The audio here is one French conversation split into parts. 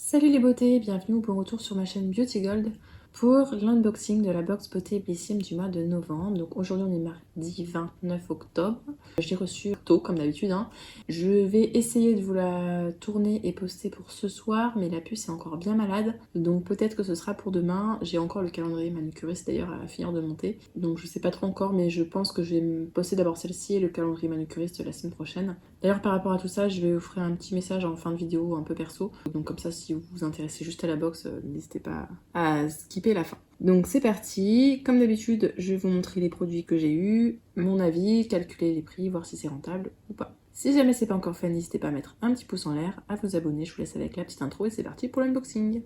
Salut les beautés, bienvenue ou bon retour sur ma chaîne Beauty Gold pour l'unboxing de la box beauté Blissim du mois de novembre. Donc aujourd'hui on est mardi 29 octobre. Je l'ai reçue tôt comme d'habitude. Je vais essayer de vous la tourner et poster pour ce soir, mais la puce est encore bien malade. Donc peut-être que ce sera pour demain. J'ai encore le calendrier manucuriste d'ailleurs à finir de monter. Donc je sais pas trop encore, mais je pense que je vais me poster d'abord celle-ci et le calendrier manucuriste la semaine prochaine. D'ailleurs par rapport à tout ça, je vais offrir un petit message en fin de vidéo un peu perso. Donc comme ça, si vous vous intéressez juste à la box, n'hésitez pas à skipper la fin. Donc c'est parti, comme d'habitude, je vais vous montrer les produits que j'ai eus, mon avis, calculer les prix, voir si c'est rentable ou pas. Si jamais c'est pas encore fait, n'hésitez pas à mettre un petit pouce en l'air, à vous abonner, je vous laisse avec la petite intro et c'est parti pour l'unboxing.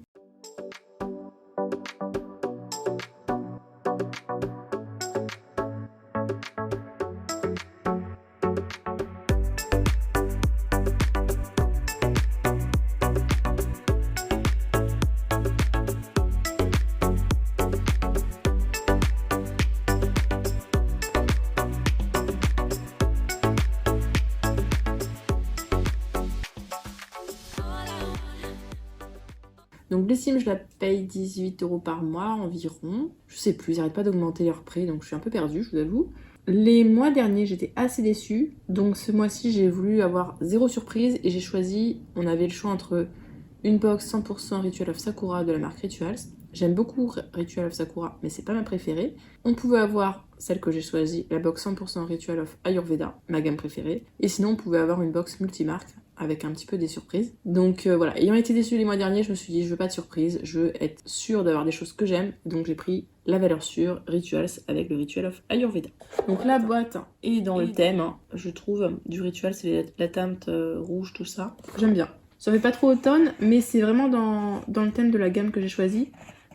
Donc Blissim, je la paye 18 € par mois environ. Je sais plus, ils n'arrêtent pas d'augmenter leur prix, donc je suis un peu perdue, je vous avoue. Les mois derniers, j'étais assez déçue. Donc ce mois-ci, j'ai voulu avoir zéro surprise et j'ai choisi, on avait le choix entre une box 100% Ritual of Sakura de la marque Rituals. J'aime beaucoup Ritual of Sakura, mais c'est pas ma préférée. On pouvait avoir celle que j'ai choisie, la box 100% Ritual of Ayurveda, ma gamme préférée. Et sinon, on pouvait avoir une box multimarque avec un petit peu des surprises. Donc voilà, ayant été déçue les mois derniers, je me suis dit, je veux pas de surprise, je veux être sûre d'avoir des choses que j'aime. Donc j'ai pris la valeur sûre Rituals avec le Ritual of Ayurveda. Donc la boîte est dans le thème, je trouve, du Ritual, c'est la teinte rouge, tout ça. J'aime bien. Ça fait pas trop automne, mais c'est vraiment dans le thème de la gamme que j'ai choisie.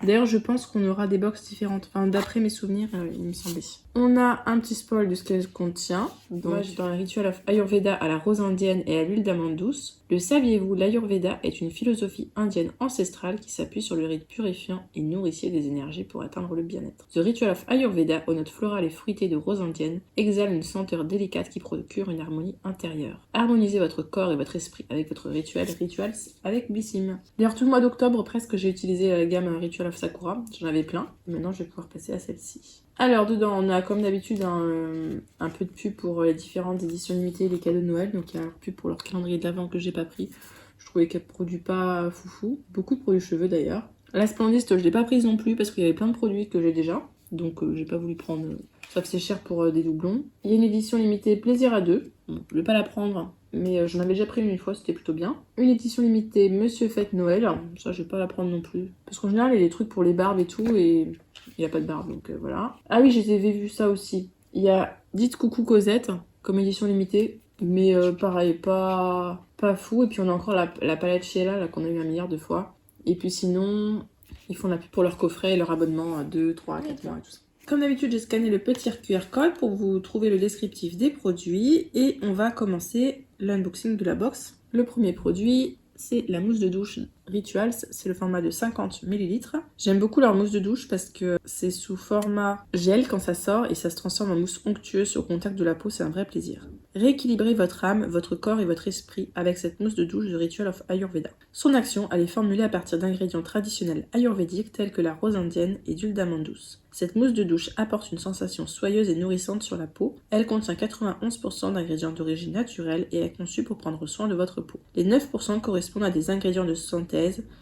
D'ailleurs, je pense qu'on aura des box différentes. Enfin, d'après mes souvenirs, il me semblait. On a un petit spoil de ce qu'elle contient. Donc, dans le Ritual of Ayurveda à la rose indienne et à l'huile d'amande douce. Le saviez-vous, l'Ayurveda est une philosophie indienne ancestrale qui s'appuie sur le rite purifiant et nourricier des énergies pour atteindre le bien-être. The Ritual of Ayurveda, aux notes florales et fruitées de rose indienne, exhale une senteur délicate qui procure une harmonie intérieure. Harmonisez votre corps et votre esprit avec votre rituel Rituals avec Blissim. D'ailleurs, tout le mois d'octobre, presque, j'ai utilisé la gamme Ritual of Sakura. J'en avais plein. Maintenant, je vais pouvoir passer à celle-ci. Alors, dedans, on a comme d'habitude un peu de pub pour les différentes éditions limitées, les cadeaux de Noël. Donc, il y a leur pub pour leur calendrier de l'Avent que j'ai pas pris. Je trouvais qu'elle produit pas foufou. Beaucoup de produits cheveux d'ailleurs. La Splendiste, je l'ai pas prise non plus parce qu'il y avait plein de produits que j'ai déjà. Donc, j'ai pas voulu prendre. Sauf que c'est cher pour des doublons. Il y a une édition limitée Plaisir à deux. Bon, je vais pas la prendre, mais j'en avais déjà pris une fois, c'était plutôt bien. Une édition limitée Monsieur Fête Noël. Ça, je vais pas la prendre non plus. Parce qu'en général, il y a des trucs pour les barbes et tout, et il n'y a pas de barbe, donc voilà. Ah oui, j'avais vu ça aussi. Il y a Dites Coucou Cosette, comme édition limitée. Mais pareil, pas fou. Et puis on a encore la palette Sheila, là, qu'on a eu 1 milliard de fois. Et puis sinon, ils font la pub pour leur coffret et leur abonnement à 2, 3, 4 mois et tout ça. Comme d'habitude, j'ai scanné le petit QR code pour vous trouver le descriptif des produits. Et on va commencer l'unboxing de la box. Le premier produit, c'est la mousse de douche Rituals, c'est le format de 50 ml. J'aime beaucoup leur mousse de douche parce que c'est sous format gel quand ça sort et ça se transforme en mousse onctueuse au contact de la peau, c'est un vrai plaisir. Rééquilibrez votre âme, votre corps et votre esprit avec cette mousse de douche de Ritual of Ayurveda. Son action, elle est formulée à partir d'ingrédients traditionnels ayurvédiques tels que la rose indienne et d'huile d'amande douce. Cette mousse de douche apporte une sensation soyeuse et nourrissante sur la peau. Elle contient 91% d'ingrédients d'origine naturelle et est conçue pour prendre soin de votre peau. Les 9% correspondent à des ingrédients de santé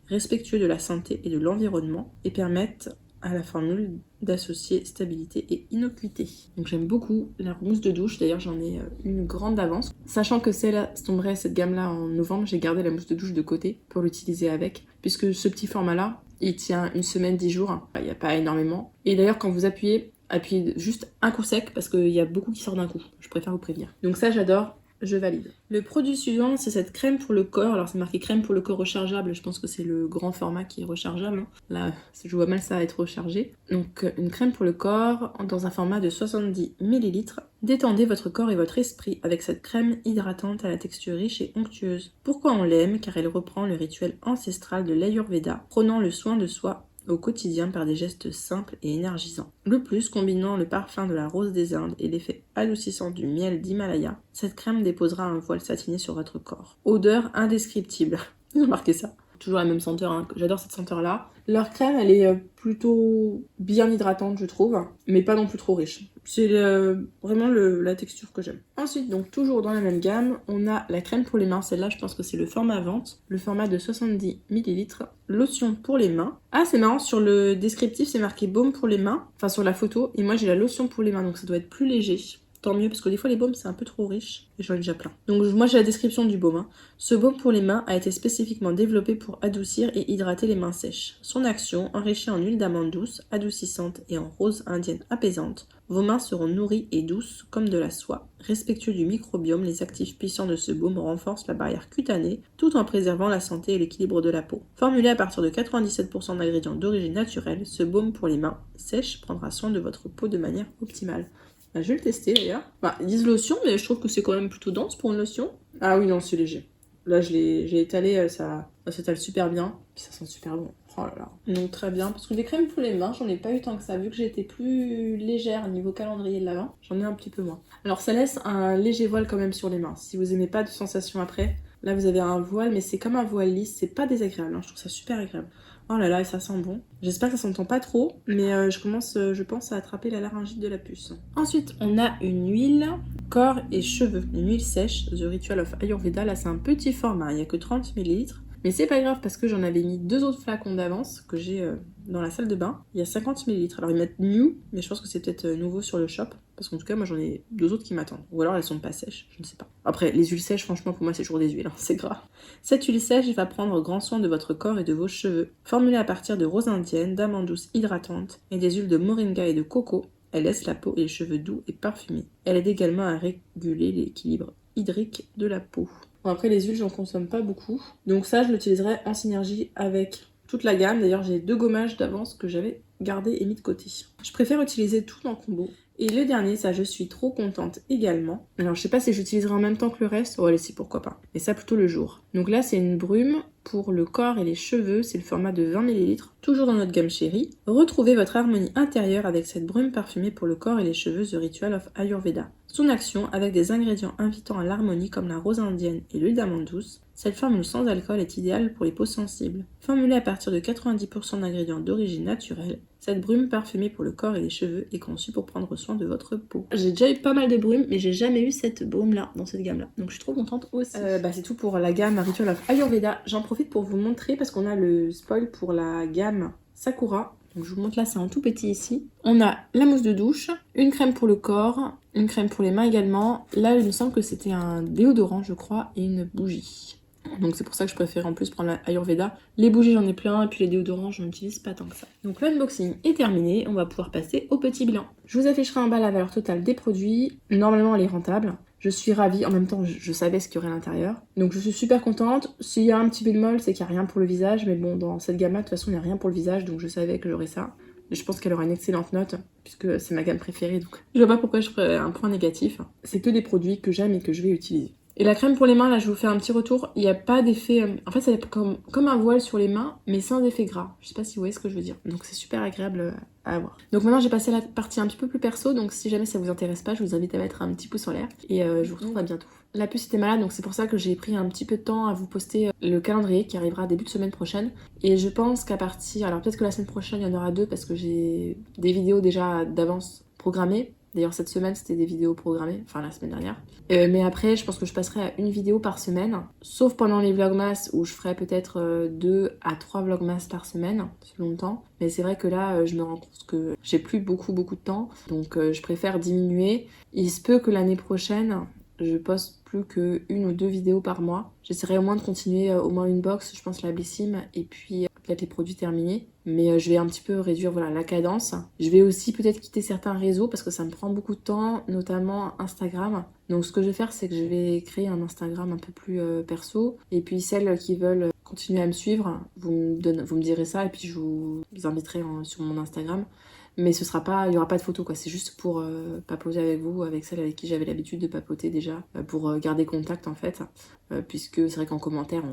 respectueux de la santé et de l'environnement et permettent à la formule d'associer stabilité et innocuité. Donc j'aime beaucoup la mousse de douche, d'ailleurs j'en ai une grande d'avance. Sachant que celle-là tomberait cette gamme-là en novembre, j'ai gardé la mousse de douche de côté pour l'utiliser avec, puisque ce petit format-là, il tient 1 semaine, 10 jours, il n'y a pas énormément. Et d'ailleurs quand vous appuyez juste un coup sec, parce qu'il y a beaucoup qui sort d'un coup, je préfère vous prévenir. Donc ça j'adore. Je valide. Le produit suivant, c'est cette crème pour le corps. Alors c'est marqué crème pour le corps rechargeable. Je pense que c'est le grand format qui est rechargeable. Là, je vois mal ça être rechargé. Donc une crème pour le corps dans un format de 70 ml. Détendez votre corps et votre esprit avec cette crème hydratante à la texture riche et onctueuse. Pourquoi on l'aime? Car elle reprend le rituel ancestral de l'Ayurveda, prenant le soin de soi au quotidien par des gestes simples et énergisants. Le plus, combinant le parfum de la rose des Indes et l'effet adoucissant du miel d'Himalaya, cette crème déposera un voile satiné sur votre corps. Odeur indescriptible. Ils ont marqué ça. toujours la même senteur, hein. J'adore cette senteur-là. Leur crème, elle est plutôt bien hydratante, je trouve, mais pas non plus trop riche. C'est vraiment la texture que j'aime. Ensuite, donc toujours dans la même gamme, on a la crème pour les mains. Celle-là, je pense que c'est le format vente, le format de 70 ml. Lotion pour les mains. Ah, c'est marrant, sur le descriptif, c'est marqué baume pour les mains, enfin sur la photo, et moi j'ai la lotion pour les mains, donc ça doit être plus léger. Tant mieux, parce que des fois les baumes c'est un peu trop riche, et j'en ai déjà plein. Donc moi j'ai la description du baume. Ce baume pour les mains a été spécifiquement développé pour adoucir et hydrater les mains sèches. Son action, enrichie en huile d'amande douce, adoucissante et en rose indienne apaisante, vos mains seront nourries et douces comme de la soie. Respectueux du microbiome, les actifs puissants de ce baume renforcent la barrière cutanée tout en préservant la santé et l'équilibre de la peau. Formulé à partir de 97% d'ingrédients d'origine naturelle, ce baume pour les mains sèches prendra soin de votre peau de manière optimale. Bah, je vais le tester d'ailleurs. Bah, ils disent lotion, mais je trouve que c'est quand même plutôt dense pour une lotion. Ah oui, non, c'est léger. Là, j'ai étalé, ça s'étale super bien. Puis ça sent super bon. Oh là là. Donc très bien. Parce que des crèmes pour les mains, j'en ai pas eu tant que ça. Vu que j'ai été plus légère niveau calendrier de l'avant, j'en ai un petit peu moins. Alors ça laisse un léger voile quand même sur les mains. Si vous aimez pas de sensation après, là vous avez un voile, mais c'est comme un voile lisse. C'est pas désagréable, hein. Je trouve ça super agréable. Oh là là, et ça sent bon. J'espère que ça s'entend pas trop, mais je commence, je pense, à attraper la laryngite de la puce. Ensuite, on a une huile corps et cheveux. Une huile sèche, The Ritual of Ayurveda. Là, c'est un petit format, il n'y a que 30 ml. Mais c'est pas grave parce que j'en avais mis 2 autres flacons d'avance que j'ai dans la salle de bain. Il y a 50 ml. Alors ils mettent new, mais je pense que c'est peut-être nouveau sur le shop. Parce qu'en tout cas, moi j'en ai 2 autres qui m'attendent. Ou alors elles sont pas sèches, je ne sais pas. Après, les huiles sèches, franchement, pour moi c'est toujours des huiles, hein, c'est gras. Cette huile sèche va prendre grand soin de votre corps et de vos cheveux. Formulée à partir de rose indienne, d'amandes douces hydratantes et des huiles de moringa et de coco, elle laisse la peau et les cheveux doux et parfumés. Elle aide également à réguler l'équilibre hydrique de la peau. Bon, après les huiles, j'en consomme pas beaucoup. Donc ça, je l'utiliserai en synergie avec toute la gamme. D'ailleurs, j'ai 2 gommages d'avance que j'avais gardés et mis de côté. Je préfère utiliser tout en combo. Et le dernier, ça, je suis trop contente également. Alors, je sais pas si j'utiliserai en même temps que le reste. Oh, allez, si, pourquoi pas. Mais ça, plutôt le jour. Donc là, c'est une brume pour le corps et les cheveux. C'est le format de 20 ml. Toujours dans notre gamme chérie. Retrouvez votre harmonie intérieure avec cette brume parfumée pour le corps et les cheveux The Ritual of Ayurveda. Son action, avec des ingrédients invitant à l'harmonie comme la rose indienne et l'huile d'amande douce, cette formule sans alcool est idéale pour les peaux sensibles. Formulée à partir de 90% d'ingrédients d'origine naturelle, cette brume parfumée pour le corps et les cheveux est conçue pour prendre soin de votre peau. J'ai déjà eu pas mal de brumes, mais j'ai jamais eu cette brume-là, dans cette gamme-là. Donc je suis trop contente aussi. C'est tout pour la gamme Ritual of Ayurveda. J'en profite pour vous montrer, parce qu'on a le spoil pour la gamme Sakura. Donc je vous montre là, c'est en tout petit ici. On a la mousse de douche, une crème pour le corps, une crème pour les mains également. Là, il me semble que c'était un déodorant, je crois, et une bougie. Donc c'est pour ça que je préfère en plus prendre la Ayurveda. Les bougies, j'en ai plein, et puis les déodorants, j'en utilise pas tant que ça. Donc l'unboxing est terminé, on va pouvoir passer au petit bilan. Je vous afficherai en bas la valeur totale des produits. Normalement, elle est rentable. Je suis ravie, en même temps je savais ce qu'il y aurait à l'intérieur. Donc je suis super contente. S'il y a un petit bémol, c'est qu'il n'y a rien pour le visage. Mais bon, dans cette gamme-là, de toute façon, il n'y a rien pour le visage. Donc je savais que j'aurais ça. Et je pense qu'elle aura une excellente note, puisque c'est ma gamme préférée. Donc je vois pas pourquoi je ferais un point négatif. C'est que des produits que j'aime et que je vais utiliser. Et la crème pour les mains, là je vous fais un petit retour. Il n'y a pas d'effet... En fait c'est comme un voile sur les mains, mais sans effet gras. Je sais pas si vous voyez ce que je veux dire. Donc c'est super agréable à avoir. Donc maintenant j'ai passé à la partie un petit peu plus perso. Donc si jamais ça vous intéresse pas, je vous invite à mettre un petit pouce en l'air. Et je vous retrouve à bientôt. La puce était malade, donc c'est pour ça que j'ai pris un petit peu de temps à vous poster le calendrier qui arrivera début de semaine prochaine. Et je pense qu'à partir... Alors peut-être que la semaine prochaine il y en aura 2 parce que j'ai des vidéos déjà d'avance programmées. D'ailleurs cette semaine c'était des vidéos programmées, enfin la semaine dernière. Mais après je pense que je passerai à une vidéo par semaine, sauf pendant les vlogmas où je ferai peut-être 2 à 3 vlogmas par semaine, selon le temps. Mais c'est vrai que là je me rends compte que j'ai plus beaucoup de temps, donc je préfère diminuer. Il se peut que l'année prochaine je poste plus que 1 ou 2 vidéos par mois. J'essaierai au moins de continuer au moins une box, je pense la Blissim, et puis peut-être les produits terminés. Mais je vais un petit peu réduire la cadence. Je vais aussi peut-être quitter certains réseaux parce que ça me prend beaucoup de temps, notamment Instagram. Donc ce que je vais faire, c'est que je vais créer un Instagram un peu plus perso. Et puis celles qui veulent continuer à me suivre, vous me direz ça et puis je vous inviterai sur mon Instagram. Mais il n'y aura pas de photos quoi, c'est juste pour papoter avec vous, avec celles avec qui j'avais l'habitude de papoter déjà, pour garder contact en fait, puisque c'est vrai qu'en commentaire,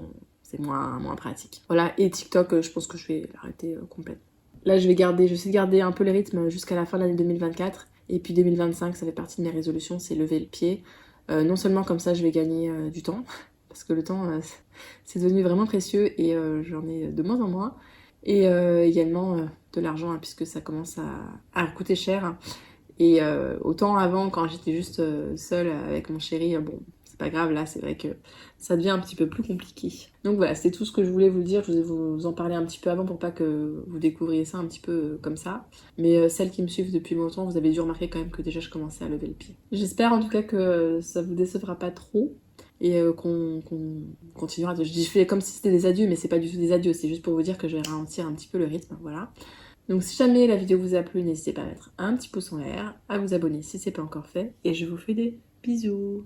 c'est moins pratique. Voilà, et TikTok, je pense que je vais l'arrêter complètement. Là, je vais essayer de garder un peu les rythmes jusqu'à la fin de l'année 2024, et puis 2025, ça fait partie de mes résolutions, c'est lever le pied. Non seulement comme ça, je vais gagner du temps, parce que le temps c'est devenu vraiment précieux et j'en ai de moins en moins. Et également de l'argent, hein, puisque ça commence à coûter cher. Et autant avant, quand j'étais juste seule avec mon chéri, bon, c'est pas grave, là c'est vrai que ça devient un petit peu plus compliqué. Donc voilà, c'était tout ce que je voulais vous dire. Je voulais vous en parler un petit peu avant pour pas que vous découvriez ça un petit peu comme ça. Mais celles qui me suivent depuis longtemps, vous avez dû remarquer quand même que déjà je commençais à lever le pied. J'espère en tout cas que ça vous décevra pas trop. Et qu'on continuera de... Je fais comme si c'était des adieux, mais c'est pas du tout des adieux, c'est juste pour vous dire que je vais ralentir un petit peu le rythme, voilà. Donc si jamais la vidéo vous a plu, n'hésitez pas à mettre un petit pouce en l'air, à vous abonner si c'est pas encore fait, et je vous fais des bisous.